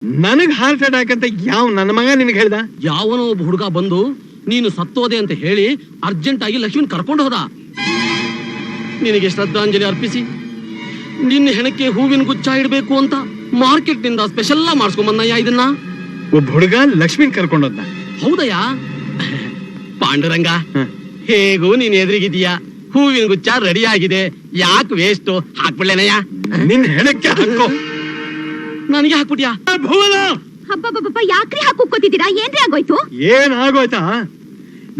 ನನಗ್ heart attack ಅಂತ ಯಾವ ನನ್ನ ಮಗ ನಿನಗೆ ಹೇಳ್ದ? ಯಾವನೋ ಒಬ್ಬ ಹುಡುಗ ಬಂದು ನೀನು ಸತ್ತೋದೆ ಅಂತ ಹೇಳಿ ಅರ್ಜೆಂಟ್ ಆಗಿ ಲಕ್ಷ್ಮೀನ್ ಕರ್ಕೊಂಡು ಹೋದ. ನಿನಗೆ ಶ್ರದ್ಧಾಂಜಲಿ ಅರ್ಪಿಸಿ ನಿನ್ನ ಹೆಣಕ್ಕೆ ಹೂವಿನ ಗುಚ್ಛ ಇಡಬೇಕು ಅಂತ ಮಾರ್ಕೆಟ್ ನಿಂದ ಸ್ಪೆಷಲ್ ಮಾಡಿಸ್ಕೊಂಬಂದಯ್ಯ ಇದನ್ನ. ಒಬ್ಬ ಹುಡುಗ ಲಕ್ಷ್ಮೀನ್ ಕರ್ಕೊಂಡೋದ್ನ? ಹೌದಯ್ಯ. ಪಾಂಡುರಂಗ, ಹೇಗೂ ನೀನ್ ಎದುರಿಗಿದೀಯ, ಹೂವಿನ ಗುಚ್ಛ ರೆಡಿ ಆಗಿದೆ, ಯಾಕೆ ವೇಸ್ಟ್? ಹಾಕ್ಬಿಡ್ಲೇನಯ್ಯ. ನಿನ್ ಹೆಣಕ್ಕೆ ಹಾಕೋ. ನನಗೆ ಹಾಕ್ಬಿಟ್ಯಾ? ಭುವನ, ಹಬ್ಬ ಯಾಕ್ರಿ ಹಾಕೋತಿದ್ದೀರಾ? ಏನ್ರಿ ಆಗೋಯ್ತು? ಏನ್ ಆಗೋಯ್ತಾ?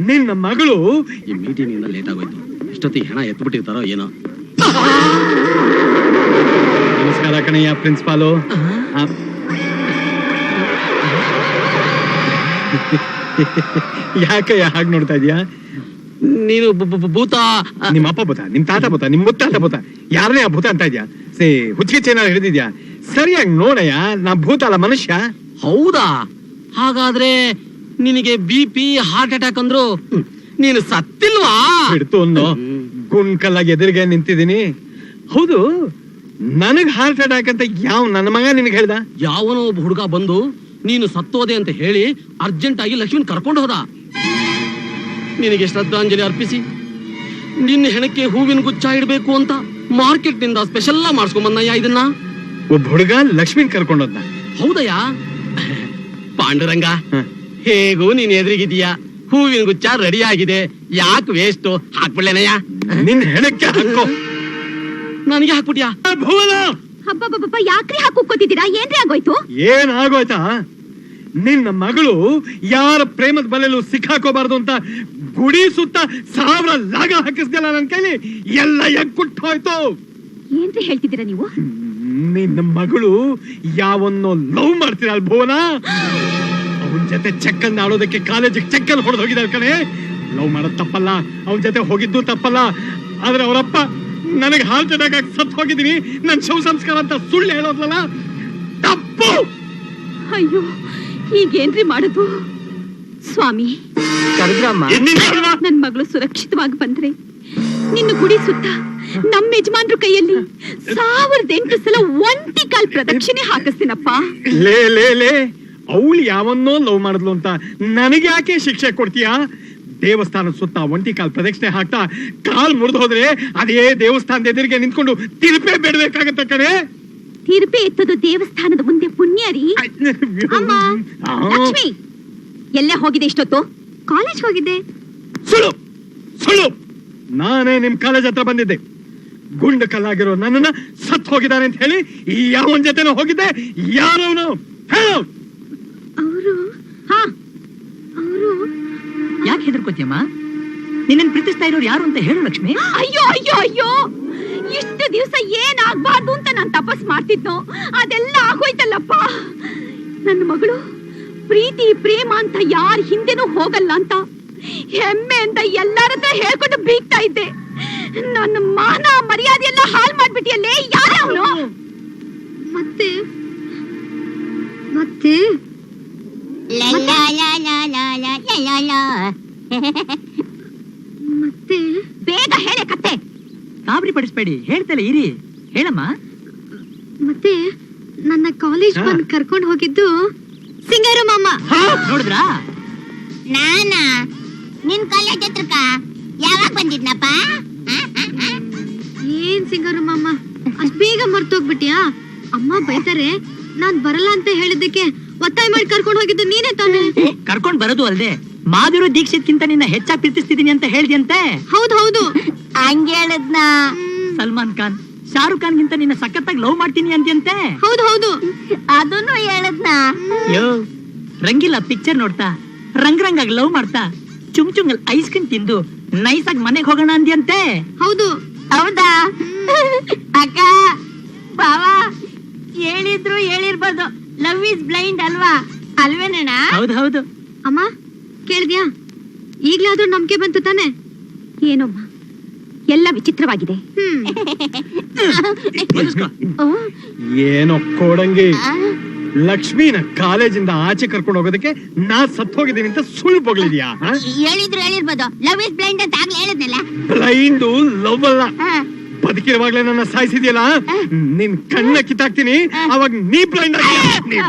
ನಿನ್ನ ಮಗಳು ಈ ಮೀಟಿಂಗ್ ಇಂದ ಲೇಟ್ ಆಗೋಯ್ತು. ಇಷ್ಟೊತ್ತಿಗೆ ಹೆಣ ಎತ್ಬಿಟ್ಟಿರ್ತಾರೋ ಏನೋ. ನಮಸ್ಕಾರ ಕಣಯ್ಯ ಪ್ರಿನ್ಸಿಪಾಲು. ಯಾಕಯ್ಯ ಹಾಗೆ ನೋಡ್ತಾ ಇದೀಯಾ? ನೀನು ಭೂತ? ನಿಮ್ಮ ಅಪ್ಪ ಭೂತ, ನಿಮ್ ತಾತ ಭೂತ, ನಿಮ್ ಮುತ್ತಾತ ಭೂತ, ಯಾರನೇ ಆ ಭೂತ ಅಂತ ಇದ್ಯಾ? ಹುಚ್ಚಿಗೆ ಏನಾದ್ರು ಹಿಡಿದಿದ್ಯಾ? ಸರಿಯಾಗಿ ನೋಡಯ್ಯ, ನಾ ಭೂತ ಅಲ್ಲ, ಮನುಷ್ಯ. ಹೌದಾ? ಹಾಗಾದ್ರೆ ನಿನಗೆ BP ಹಾರ್ಟ್ ಅಟ್ಯಾಕ್ ಅಂದ್ರು ನೀನು ಸತ್ತಿಲ್ವಾ? ಬಿಡ್ತು ಅನ್ನೋ ಗುಂಡ್ಕಲ್ಲಾಗಿ ಎದುರಿಗೆ ನಿಂತಿದ್ದೀನಿ. ಹೌದು, ನನಗ್ ಹಾರ್ಟ್ ಅಟ್ಯಾಕ್ ಅಂತ ಯಾವ ನನ್ನ ಮಗ ನಿನಗೆ ಹೇಳ್ದ? ಯಾವನೋ ಒಬ್ಬ ಹುಡುಗ ಬಂದು ನೀನು ಸತ್ತೋದೆ ಅಂತ ಹೇಳಿ ಅರ್ಜೆಂಟ್ ಆಗಿ ಲಕ್ಷ್ಮೀನ್ ಕರ್ಕೊಂಡು ಹೋದ. ನಿನಗೆ ಶ್ರದ್ಧಾಂಜಲಿ ಅರ್ಪಿಸಿ ನಿನ್ನ ಹೆಣಕ್ಕೆ ಹೂವಿನ ಗುಚ್ಛ ಇಡಬೇಕು ಅಂತ ಮಾರ್ಕೆಟ್ ನಿಂದ ಸ್ಪೆಷಲ್ ಮಾಡಿಸ್ಕೊಂಬಂದಯ್ಯ ಇದನ್ನ. ಒಬ್ಬ ಹುಡುಗ ಲಕ್ಷ್ಮೀನ್ ಕರ್ಕೊಂಡೋದ್ನ? ಹೌದಯ್ಯ. ಪಾಂಡುರಂಗ, ಹೇಗೂ ನೀನ್ ಎದುರಿಗಿದೀಯ, ಹೂವಿನ ಗುಚ್ಛ ರೆಡಿ ಆಗಿದೆ, ಯಾಕೆ ವೇಸ್ಟ್? ಹಾಕ್ಬಿಡ್ಲೇನಯ್ಯ. ನಿನ್ ಹೆಣಕ್ಕೆ ಹಾಕೋ. ನನಗೆ ಹಾಕ್ಬಿಟ್ಯಾ? ಭುವನ, ಹಬ್ಬ ಯಾಕ್ರಿ ಹಾಕೋತಿದ್ದೀರಾ? ಏನ್ರಿ ಆಗೋಯ್ತು? ಏನ್ ಆಗೋಯ್ತಾ? ನಿನ್ನ ಮಗಳು ಯಾರ ಪ್ರೇಮದ ಬಲೆಯಲ್ಲೂ ಸಿಕ್ಕಾಕೋಬಾರ್ದು ಅಂತ ಗುಡಿ ಸುತ್ತ 1000 ಲಾಗ ಹಾಕಿಸ್ದಲ್ಲ ನನ್ ಕೈಲಿ, ಎಲ್ಲ ಎಕ್ಕುಟ್ಟು ಹೋಯ್ತು. ಏನ್ರಿ ಹೇಳ್ತಿದ್ದೀರಾ ನೀವು? ನಿನ್ನ ಮಗಳು ಯಾವನ್ನೋ ಲವ್ ಮಾಡ್ತೀರಲ್ ಭುವನ, ಅವನ ಜೊತೆ ಚೆಕ್ಕನ್ ಆಡೋದಕ್ಕೆ ಕಾಲೇಜಿಗೆ ಚೆಕ್ಕನ್ ಹೊಡೆದು ಹೋಗಿದ್ದಾರೆ ಕಣೆ. ಲವ್ ಮಾಡೋದು ತಪ್ಪಲ್ಲ, ಅವನ ಜೊತೆ ಹೋಗಿದ್ದು ತಪ್ಪಲ್ಲ, ಆದ್ರೆ ಅವರಪ್ಪ ನನಗೆ ಹಾರ್ಟ್ ಅಟ್ಯಾಕ್ ಆಗಿ ಸತ್ತು ಹೋಗಿದ್ದೀನಿ, ನನ್ ಶವ ಸಂಸ್ಕಾರ ಅಂತ ಸುಳ್ಳು ಹೇಳೋದ್ಲಲ್ಲ, ತಪ್ಪು. ಅಯ್ಯೋ, ಈಗೇನ್ರಿ ಮಾಡುದು? ಸ್ವಾಮಿ, ನನ್ ಮಗಳು ಸುರಕ್ಷಿತವಾಗಿ ಬಂದ್ರೆ ನಿನ್ನ ಗುಡಿ ಸುತ್ತ ನಮ್ಮ ಯಜಮಾನ್ರ ಕೈಯಲ್ಲಿ 1008 ಸಲ ಒಂಟಿ ಕಾಲ್ ಪ್ರದಕ್ಷಿಣೆ ಹಾಕಿಸ್ತೀನಪ್ಪ. ಲೇ ಲೇ ಲೇ, ಅವಳು ಯಾವನ್ನೋ ಲವ್ ಮಾಡಿದ್ಲು ಅಂತ ನನಗೆ ಯಾಕೆ ಶಿಕ್ಷೆ ಕೊಡ್ತೀಯಾ? ದೇವಸ್ಥಾನದ ಸುತ್ತ ಒಂಟಿ ಕಾಲ್ ಪ್ರದಕ್ಷಿಣೆ ಹಾಕ್ತಾ ಕಾಲ್ ಮುರಿದು ಹೋದ್ರೆ ಅದೇ ದೇವಸ್ಥಾನದ ಎದುರಿಗೆ ನಿಂತ್ಕೊಂಡು ತಿರುಪೆ ಬೇಡಬೇಕಾಗತ್ತ ಕಣೆ. ತಿರುಪೆ ಎತ್ತದು ದೇವಸ್ಥಾನದ ಮುಂದೆ ಪುಣ್ಯ ರೀ. ಅಮ್ಮ ಲಕ್ಷ್ಮಿ, ಎಲ್ಲೇ ಹೋಗಿದೆ ಇಷ್ಟೊತ್ತು? ಕಾಲೇಜ್ ಹೋಗಿದ್ದೆ. ಸುಳ್ಳು ಸುಳ್ಳು, ನಾನೇ ನಿಮ್ ಕಾಲೇಜ್ ಹತ್ರ ಬಂದಿದ್ದೆ. ಗುಂಡು ಕಲ್ಲಾಗಿರೋ ನನ್ನನ್ನ ಸತ್ ಹೋಗಿದ್ದಾನೆ ಅಂತ ಹೇಳಿ ಯಾವನ್ ಜೊತೆನೋ ಹೋಗಿದ್ದೆ? ಯಾರವನು ಹೇಳು? ಅವರು ಯಾಕೆ ಹೆದರ್ಕೋತಿಯಮ್ಮ? ನಿನ್ನನ್ನು ಪ್ರೀತಿಸ್ತಾ ಇರೋರು ಯಾರು ಅಂತ ಹೇಳು ಲಕ್ಷ್ಮಿ. ಅಯ್ಯೋ ಅಯ್ಯೋ ಅಯ್ಯೋ, ಇಷ್ಟು ದಿವಸ ಏನಾಗ್ಬಾರ್ದು ಅಂತ ನಾನು ತಪಸ್ ಮಾಡ್ತಿದ್ನೋ ಅದೆಲ್ಲ ಆಗೋಯ್ತಲ್ಲಪ್ಪ. ನನ್ನ ಮಗಳು ಪ್ರೀತಿ ಪ್ರೇಮ ಅಂತ ಯಾರ ಹಿಂದೆನೂ ಹೋಗಲ್ಲ ಅಂತ ಹೆಮ್ಮೆಯಿಂದ ಎಲ್ಲಾರ ಹತ್ರ ಹೇಳ್ಕೊಂಡು ಬೀಗ್ತಾ ಇದ್ದೆ. ನನ್ನ ಮಾನ ಮರ್ಯಾದೆ ಎಲ್ಲ ಹಾಳು ಮಾಡ್ಬಿಟ್ಟಿಯಲ್ಲೇ. ಯಾರ ಅವನು? ಮತ್ತೆ ಮತ್ತೆ ಮತ್ತೆ ಬೇಗ ಹೇಳೆ ಕತ್ತೆ. ಕಾಬರಿ ಪಡಿಸ್ಬೇಡಿ, ಹೇಳ್ತಲ್ಲ ಇರಿ, ಹೇಳಮ್ಮ. ಮತ್ತೆ ನನ್ನ ಕಾಲೇಜ್ ಬಂದು ಕರ್ಕೊಂಡು ಹೋಗಿದ್ದು ಸಿಂಗಾರು ಮಾಮ. ನೋಡಿದ್ರಾ? ನಾನಾ ನಿನ್ ಕಾಲೇಜ್ ಹತ್ರಕ್ಕ ಯಾವಾಗ ಬಂದಿದ್ನಪ್ಪ? ಏನ್ ಸಿಂಗಾರು ಮಾಮ, ಅಷ್ಟ್ ಬೇಗ ಮರ್ತೋಗ್ಬಿಟ್ಯಾ? ಅಮ್ಮ ಬೈತಾರೆ. ನಾನ್ ಬರಲ್ಲ ಅಂತ ಹೇಳಿದ್ದಕ್ಕೆ ಒತ್ತಾಯ ಮಾಡಿ ಕರ್ಕೊಂಡು ಹೋಗಿದ್ದು ನೀನೇ ತಾನೆ? ಕರ್ಕೊಂಡ್ ಬರೋದು ಅಲ್ದೆ ಮಾಧುರು ದೀಕ್ಷಿತ್ಕಿಂತ ನಿನ್ನ ಹೆಚ್ಚಾಗಿ ಪ್ರೀತಿಸ್ತಿದೀನಿ ಅಂತ ಹೇಳಿದ್ಯಂತೆ. ಹೌದು ಹೌದು, ಹಂಗ ಹೇಳದ್ನ. ಸಲ್ಮಾನ್ ಖಾನ್ ಶಾರುಖ್ ಖಾನ್ ಗಿಂತ ನಿನ್ನ ಸಖತ್ತಾಗಿ ಲವ್ ಮಾಡ್ತೀನಿ ಅಂತ್ಯಂತೆ. ಹೌದು ಹೌದು, ಅದನ್ನು ಹೇಳದ್ನ. ಯೋ, ರಂಗಿಲ್ಲ ಪಿಕ್ಚರ್ ನೋಡ್ತಾ ರಂಗಾಗಿ ಲವ್ ಮಾಡ್ತಾ ಚುಂಗಲ್ ಐಸ್ ಕ್ರೀಮ್ ತಿಂದು ನೈಸ್ ಆಗಿ ಮನೆಗೆ ಹೋಗೋಣ ಅಂದ್ಯಂತೆ. ಹೌದು ಹೌದಾ ಅಕ್ಕ? ಬಾವ ಹೇಳಿದ್ರು ಹೇಳಿರ್ಬೋದು, ಲವ್ ಇಸ್ ಬ್ಲೈಂಡ್ ಅಲ್ವಾ? ಅಲ್ವೇನಣ್ಣ? ಹೌದು ಹೌದು. ಅಮ್ಮ ಕೇಳಿದ್ಯಾ? ಈಗ್ಲಾದ್ರೂ ನಂಬಿಕೆ ಬಂತು ತಾನೆ? ಏನಮ್ಮ ಎಲ್ಲ ವಿಚಿತ್ರವಾಗಿದೆ. ಏನೋ ಕೋಡಂಗಿ, ಲಕ್ಷ್ಮೀನ ಕಾಲೇಜಿಂದ ಆಚೆ ಕರ್ಕೊಂಡು ಹೋಗೋದಕ್ಕೆ ನಾ ಸತ್ ಹೋಗಿದ್ದೀನಿ ಅಂತ ಸುಳ್ಳು ಬೊಗಳಿದ್ಯಾ? ಹೇಳಿದ್ರು ಹೇಳಿರ್ಬೋದು, ಲವ್ ಇಸ್ ಬ್ಲೈಂಡ್ ಅಂತ ಆಗ್ಲೇ ಹೇಳಿದ್ನಲ್ಲ. ಬ್ಲೈಂಡು ಲವ್ ಅಲ್ಲ, ಬದುಕಿರುವಾಗ್ಲೇ ನನ್ನ ಸಾಯಿಸಿದ್ಯಲ್ಲ, ನಿನ್ ಕಣ್ಣ ಕಿತ್ತಾಕ್ತೀನಿ, ಅವಾಗ ನೀ ಬ್ಲೈಂಡ್ ಆಗಿ